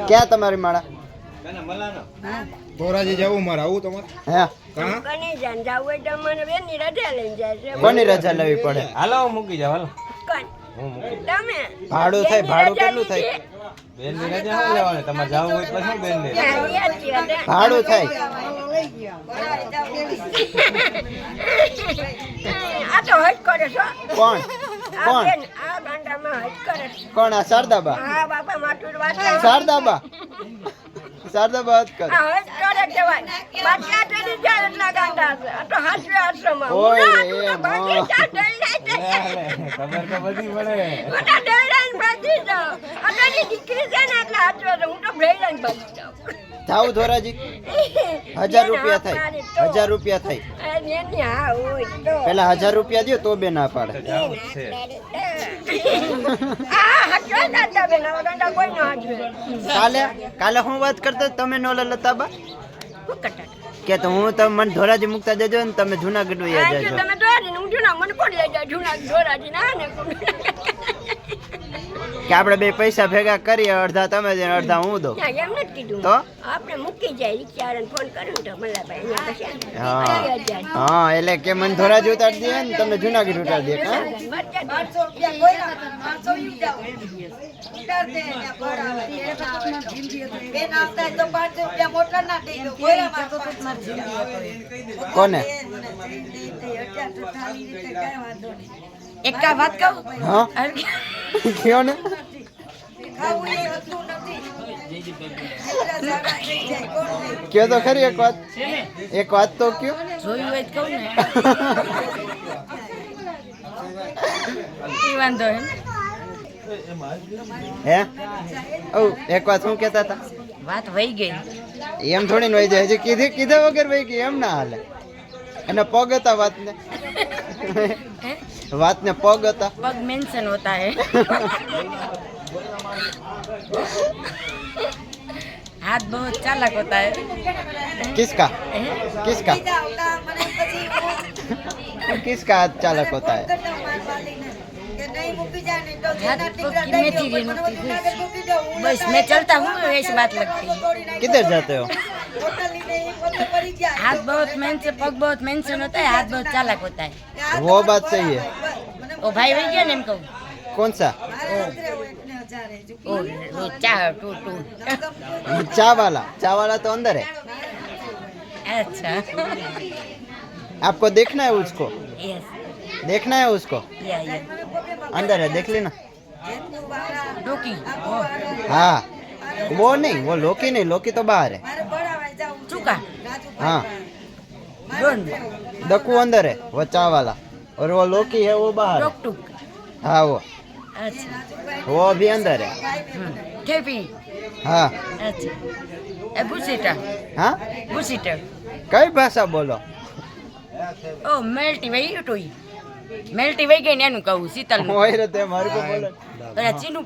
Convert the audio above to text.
ક્યાં તમારી માળા? ધોરાજી જવું મારે આવું તમારે? હે કોની રજા લેવી પડે? હાલો હું મૂકી જાવ હાલો. ભાડું થાય, ભાડું કેટલું થાય? બેન ની રજા હું લેવાની? તમારે જવું હોય તો શું બેન ની ભાડું થાય? કોણ કોણ કોણ? આ શારદાબા? શારદાબા શારદાબા જ કરે. ઓય રે ખબર તો બધી પડે. જાવું ધોરાજી? 1000 રૂપિયા થાય, 1000 રૂપિયા થાય. પેલા 1000 રૂપિયા દો તો બે ના પાડે. કાલે કાલે હું વાત કરતો તમે નોલા લતાબા કે તો હું તમે મને ધોરાજી મુકતા જજો ને તમે જુનાગઢ વયા જાજો. કે આપણે બે પૈસા ભેગા કરીએ, અડધા તમે દે અડધા હું દઉં. તો આપણે મૂકી જાય રિક્ષાવાળાને ફોન કરું તો મલ્લાભાઈ હા હા, એટલે કે મને ધોરાજી ઉતારી દે ને તમને જુનાગઢ ઉતારી દે. કોને એક કા વાત કહું? હા કયો ને. કયો તો ખરી એક વાત તો કયો. જોયું હોય તો કહું ને. ઈ વાંધો હે ઓ એક વાત શું કહેતા હતા? વાત વહી ગઈ. એમ થોડી ને વહી જાય, હજી કીધા વગર વહી ગઈ એમ ના હાલે. એના પગ હતા વાતને વાતને પગ હતા. पग मेंशन होता है हाथ बहुत चालाक होता है किसका किसका किसका हाथ चालक होता है? बस मैं चलता हूँ वैसी बात लगती है. किधर जाते हो? हाथ बहुत मेंशन, पग बहुत मेंशन होता है, हाथ बहुत चालाक होता है. वो बात सही है. ओ भाई वही गया ना इनको. कौन सा? ओ वो चाह टू टू. चा वाला तो अंदर है. अच्छा आपको देखना है उसको? यस देखना है उसको? या अंदर है, देख लेना. डोकी हाँ वो नहीं, वो लोकी नहीं, लोकी तो बाहर है. चुका हाँ डोन दक्कू अंदर है, वो चा वाला, और वो लोकी है वो बाहर है. टुक टुक. हाँ वो अच्छा वो अभी अंदर है. ठेपी. हाँ अच्छा ए बुसीटा. हाँ बुसीटा. कई भाषा बोलो. ओ मेल्टी वही टोई मेल्टी वही गई ने कहूँ शीतल ओए रे ते मारे को बोलो. ओला चीनू